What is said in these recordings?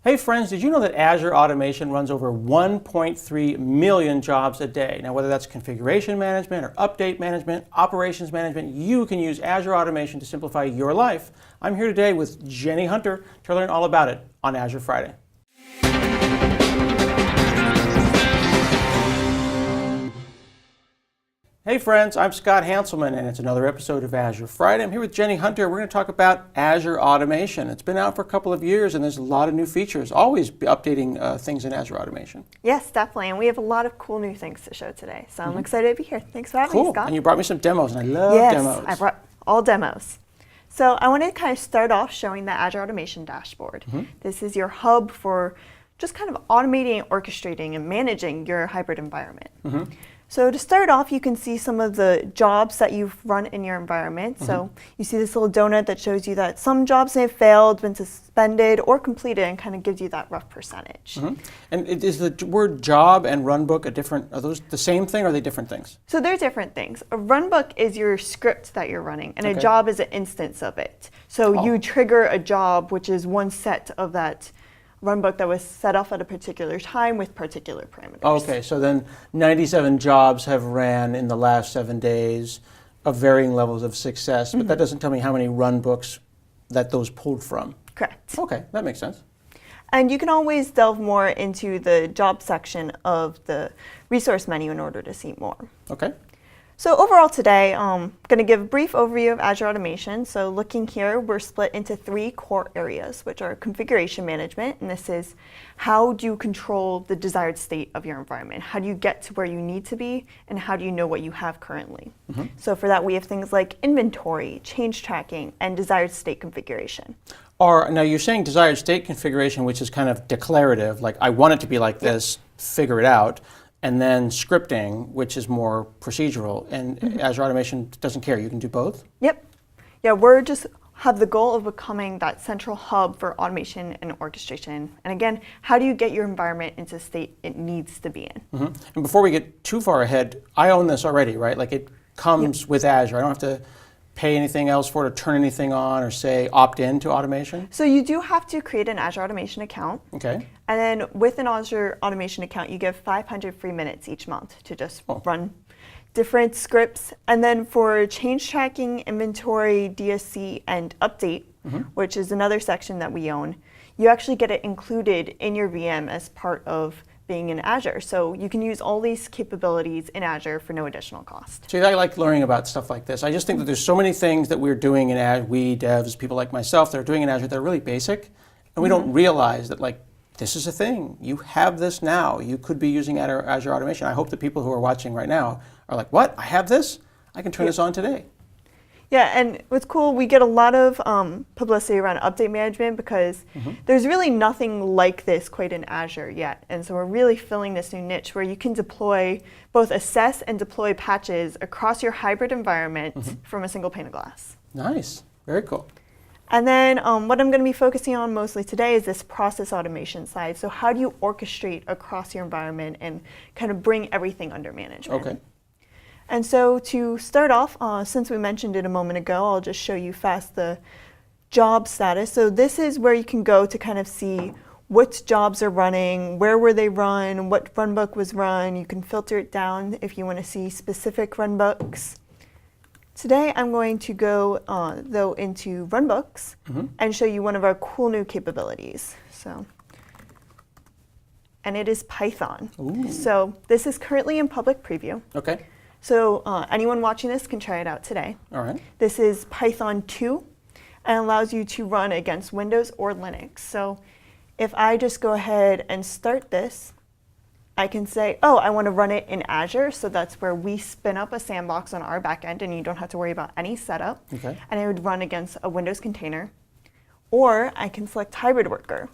Hey friends, did you know that Azure Automation runs over 1.3 million jobs a day? Now, whether that's configuration management or update management, operations management, you can use Azure Automation to simplify your life. I'm here today with Jenny Hunter to learn all about it on Azure Friday. Hey friends, I'm Scott Hanselman and it's another episode of Azure Friday. I'm here with Jenny Hunter. We're going to talk about Azure Automation. It's been out for a couple of years and there's a lot of new features, always updating things in Azure Automation. Yes, definitely, and we have a lot of cool new things to show today, so I'm excited to be here. Thanks for having me, Scott. And you brought me some demos and I love demos. Yes, I brought all demos. So I want to kind of start off showing the Azure Automation dashboard. This is your hub for just kind of automating, orchestrating, and managing your hybrid environment. So to start off, you can see some of the jobs that you've run in your environment. So you see this little donut that shows you that some jobs may have failed, been suspended, or completed, and kind of gives you that rough percentage. And is the word job and runbook are those the same thing or are they different things? So they're different things. A runbook is your script that you're running, and a job is an instance of it. So you trigger a job, which is one set of that runbook that was set off at a particular time with particular parameters. Okay, so then 97 jobs have ran in the last 7 days of varying levels of success, but that doesn't tell me how many runbooks that those pulled from. Correct. Okay, that makes sense. And you can always delve more into the job section of the resource menu in order to see more. Okay. So overall today, I'm going to give a brief overview of Azure Automation. So looking here, we're split into 3 core areas, which are configuration management, and this is how do you control the desired state of your environment? How do you get to where you need to be, and how do you know what you have currently? So for that, we have things like inventory, change tracking, and desired state configuration. Now you're saying desired state configuration, which is kind of declarative, like I want it to be like this, figure it out. And then scripting, which is more procedural, and Azure Automation doesn't care. You can do both? Yep. Yeah, we're just have the goal of becoming that central hub for automation and orchestration. And again, how do you get your environment into the state it needs to be in? And before we get too far ahead, I own this already, right? Like it comes with Azure. I don't have to pay anything else for it, or turn anything on, or say opt in to automation? So you do have to create an Azure Automation account. Okay. And then with an Azure Automation account, you get 500 free minutes each month to just run different scripts. And then for change tracking, inventory, DSC, and update, which is another section that we own, you actually get it included in your VM as part of being in Azure. So you can use all these capabilities in Azure for no additional cost. See, I like learning about stuff like this. I just think that there's so many things that we're doing in Azure, we devs, people like myself, that are doing in Azure that are really basic, and we don't realize that like, this is a thing. You have this now. You could be using Azure Automation. I hope the people who are watching right now are like, what? I have this? I can turn this on today. Yeah, and what's cool, we get a lot of publicity around update management because there's really nothing like this quite in Azure yet. And so we're really filling this new niche where you can deploy, both assess and deploy patches across your hybrid environment from a single pane of glass. Nice, very cool. And then what I'm going to be focusing on mostly today is this process automation side. So how do you orchestrate across your environment and kind of bring everything under management? Okay. And so to start off, since we mentioned it a moment ago, I'll just show you fast the job status. So this is where you can go to kind of see what jobs are running, where were they run, what runbook was run. You can filter it down if you want to see specific runbooks. Today I'm going to go though into runbooks and show you one of our cool new capabilities. And it is Python. So this is currently in public preview. Okay. So anyone watching this can try it out today. All right. This is Python 2 and allows you to run against Windows or Linux. So if I just go ahead and start this, I can say, oh, I want to run it in Azure. So that's where we spin up a sandbox on our backend and you don't have to worry about any setup. Okay. And it would run against a Windows container. Or I can select hybrid worker.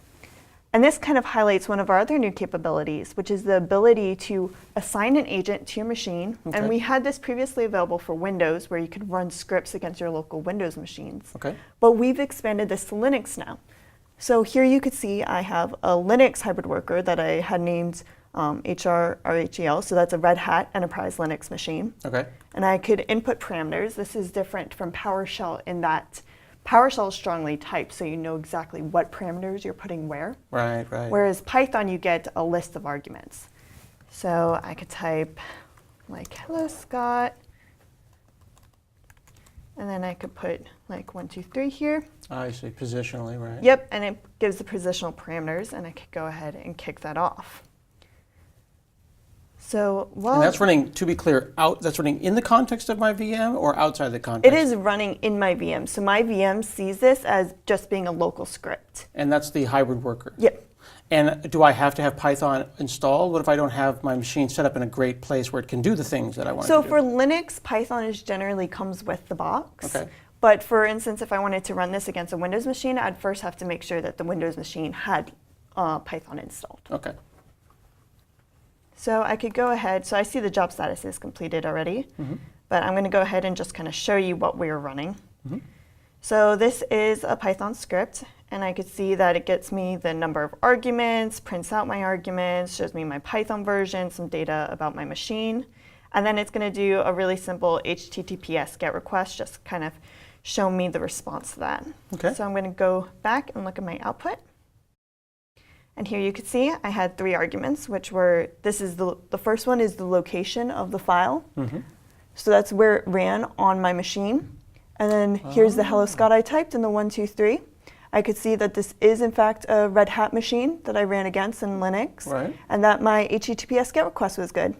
And this kind of highlights one of our other new capabilities, which is the ability to assign an agent to your machine. Okay. And we had this previously available for Windows, where you could run scripts against your local Windows machines. Okay. But we've expanded this to Linux now. So here you could see I have a Linux hybrid worker that I had named HRHEL, so that's a Red Hat Enterprise Linux machine. Okay. And I could input parameters. This is different from PowerShell in that PowerShell is strongly typed, so you know exactly what parameters you're putting where. Right, right. Whereas Python, you get a list of arguments. So I could type like, hello, Scott. And then I could put like 1, 2, 3 here. I see, positionally, right? Yep, and it gives the positional parameters, and I could go ahead and kick that off. So, well, And that's running, to be clear, that's running in the context of my VM or outside the context? it is running in my VM. So my VM sees this as just being a local script. And that's the hybrid worker? Yep. And do I have to have Python installed? What if I don't have my machine set up in a great place where it can do the things that I want it to So do? for Linux, Python generally comes with the box. Okay. But for instance, if I wanted to run this against a Windows machine, I'd first have to make sure that the Windows machine had Python installed. Okay. So I could go ahead. So I see the job status is completed already. But I'm going to go ahead and just kind of show you what we're running. So this is a Python script. And I could see that it gets me the number of arguments, prints out my arguments, shows me my Python version, some data about my machine. And then it's going to do a really simple HTTPS GET request, just kind of show me the response to that. Okay. So I'm going to go back and look at my output. And here you can see I had 3 arguments, which were, this is the first one is the location of the file. So that's where it ran on my machine. And then here's the hello Scott I typed in the 1, 2, 3. I could see that this is in fact a Red Hat machine that I ran against in Linux. Right. And that my HTTPS GET request was good.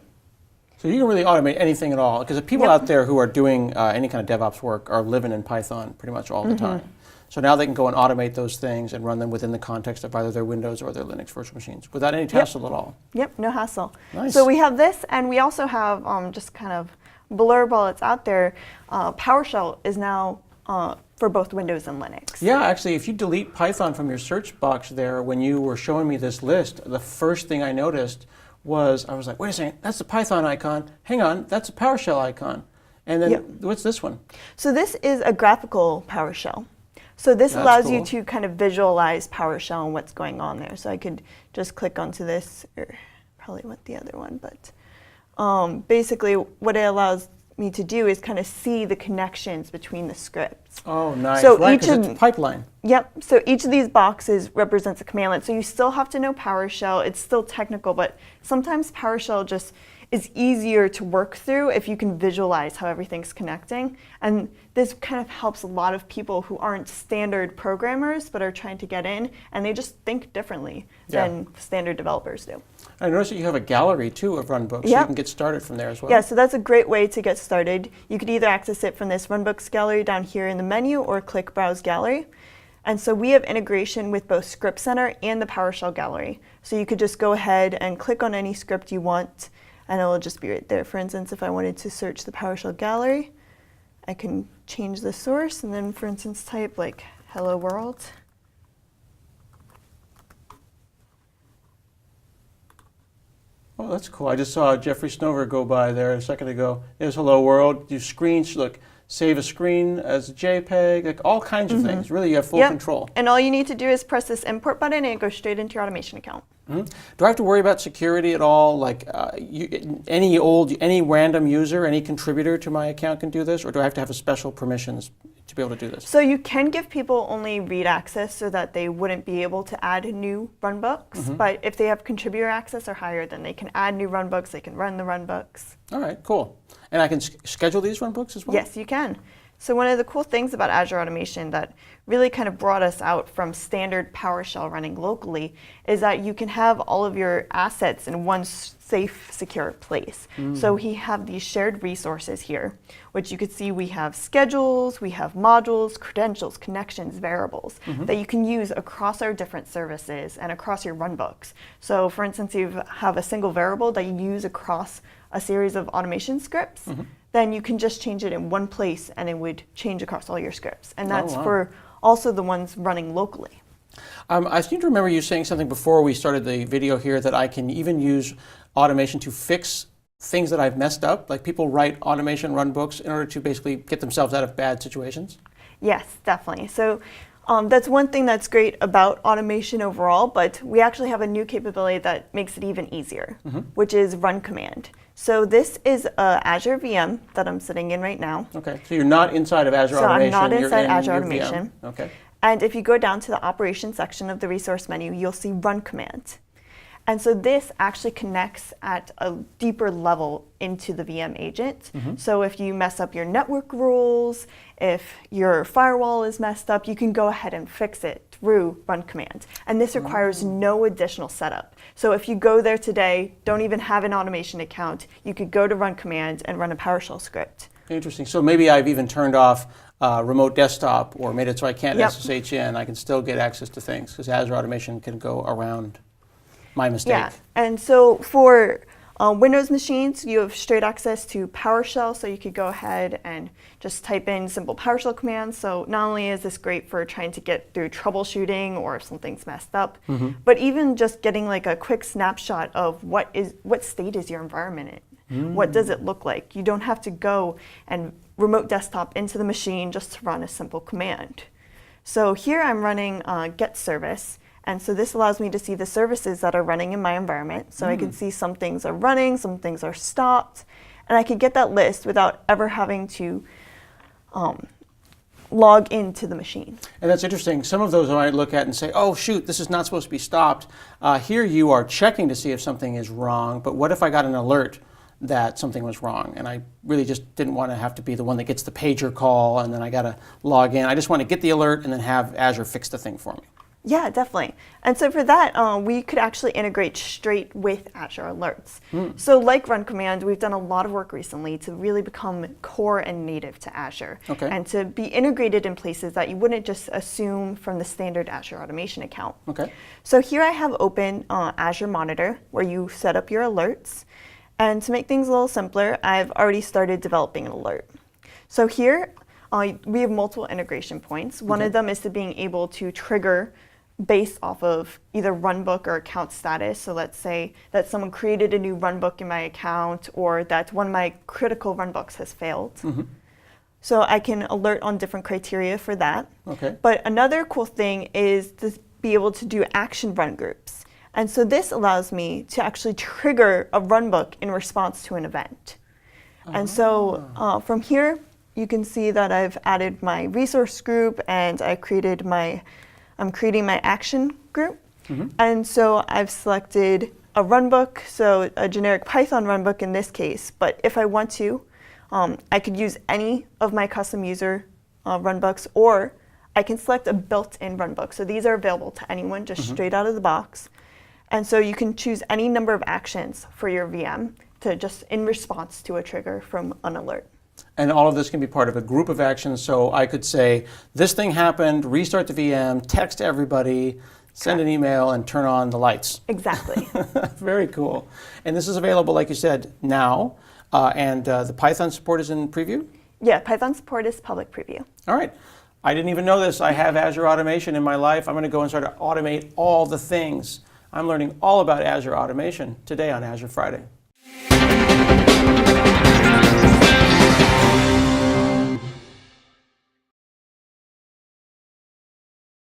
So you can really automate anything at all, because the people Yep. out there who are doing any kind of DevOps work are living in Python pretty much all the time. So now they can go and automate those things and run them within the context of either their Windows or their Linux virtual machines without any hassle at all. Yep, no hassle. Nice. So we have this, and we also have just kind of blurb while it's out there. PowerShell is now for both Windows and Linux. Yeah, actually, if you delete Python from your search box there, when you were showing me this list, the first thing I noticed was, I was like, wait a second, that's a Python icon. Hang on, that's a PowerShell icon. And then what's this one? So this is a graphical PowerShell. So this That's allows you cool. to kind of visualize PowerShell and what's going on there. So I could just click onto this, or probably want the other one, but basically what it allows me to do is kind of see the connections between the scripts. Oh, nice. So right, each because of- it's a pipeline. Yep, so each of these boxes represents a command line. So you still have to know PowerShell. It's still technical, but sometimes PowerShell just is easier to work through if you can visualize how everything's connecting. And this kind of helps a lot of people who aren't standard programmers but are trying to get in, and they just think differently than standard developers do. I noticed that you have a gallery, too, of runbooks, so you Yep. can get started from there as well. Yeah, so that's a great way to get started. You could either access it from this Runbooks gallery down here in the menu or click Browse Gallery. And so we have integration with both Script Center and the PowerShell gallery. So you could just go ahead and click on any script you want, and it will just be right there. For instance, if I wanted to search the PowerShell gallery, I can change the source and then, for instance, type like hello world. Oh, that's cool. I just saw Jeffrey Snover go by there a second ago. There's hello world. Do screens, look, save a screen as a JPEG, like all kinds of things. Really, you have full control. And all you need to do is press this import button and it goes straight into your automation account. Do I have to worry about security at all? Like any random user, any contributor to my account can do this, or do I have to have a special permissions to be able to do this? So you can give people only read access so that they wouldn't be able to add new runbooks. But if they have contributor access or higher, then they can add new runbooks, they can run the runbooks. All right, cool. And I can schedule these runbooks as well? Yes, you can. So one of the cool things about Azure Automation that really kind of brought us out from standard PowerShell running locally is that you can have all of your assets in one safe, secure place. So we have these shared resources here, which you could see we have schedules, we have modules, credentials, connections, variables that you can use across our different services and across your runbooks. So for instance, you have a single variable that you use across a series of automation scripts, then you can just change it in one place and it would change across all your scripts. And that's for also the ones running locally. I seem to remember you saying something before we started the video here that I can even use automation to fix things that I've messed up, like people write automation runbooks in order to basically get themselves out of bad situations. Yes, definitely. So That's one thing that's great about automation overall, but we actually have a new capability that makes it even easier, which is run command. So this is a Azure VM that I'm sitting in right now. Okay, so you're not inside of Azure Automation. So I'm not you're inside in Azure your Automation. VM. Okay. And if you go down to the operations section of the resource menu, you'll see run command. And so this actually connects at a deeper level into the VM agent. So if you mess up your network rules, if your firewall is messed up, you can go ahead and fix it through run command. And this requires no additional setup. So if you go there today, don't even have an automation account, you could go to run command and run a PowerShell script. Interesting. So maybe I've even turned off remote desktop or made it so I can't SSH in. I can still get access to things because Azure Automation can go around my mistake. Yeah, and so for Windows machines, you have straight access to PowerShell, so you could go ahead and just type in simple PowerShell commands. So not only is this great for trying to get through troubleshooting or if something's messed up, but even just getting like a quick snapshot of what state is your environment in? What does it look like? You don't have to go and remote desktop into the machine just to run a simple command. So here I'm running get service. And so this allows me to see the services that are running in my environment. So I can see some things are running, some things are stopped. And I can get that list without ever having to log into the machine. And that's interesting. Some of those I might look at and say, oh, shoot, this is not supposed to be stopped. Here you are checking to see if something is wrong. But what if I got an alert that something was wrong? And I really just didn't want to have to be the one that gets the pager call and then I got to log in. I just want to get the alert and then have Azure fix the thing for me. Yeah, definitely. And so for that, we could actually integrate straight with Azure Alerts. So like run command, we've done a lot of work recently to really become core and native to Azure. Okay. And to be integrated in places that you wouldn't just assume from the standard Azure Automation account. Okay. So here I have open Azure Monitor, where you set up your alerts. And to make things a little simpler, I've already started developing an alert. So here, we have multiple integration points. One of them is to being able to trigger based off of either runbook or account status. So let's say that someone created a new runbook in my account or that one of my critical runbooks has failed. So I can alert on different criteria for that. Okay. But another cool thing is to be able to do action run groups. And so this allows me to actually trigger a runbook in response to an event. And so from here, you can see that I've added my resource group and I'm creating my action group. And so I've selected a runbook, so a generic Python runbook in this case. But if I want to, I could use any of my custom user runbooks, or I can select a built-in runbook. So these are available to anyone just straight out of the box. And so you can choose any number of actions for your VM to just in response to a trigger from an alert. And all of this can be part of a group of actions. So I could say, this thing happened, restart the VM, text everybody, send an email, and turn on the lights. Exactly. Very cool. And this is available, like you said, now. And the Python support is in preview? Yeah, Python support is public preview. All right. I didn't even know this. I have Azure Automation in my life. I'm going to go and start to automate all the things. I'm learning all about Azure Automation today on Azure Friday.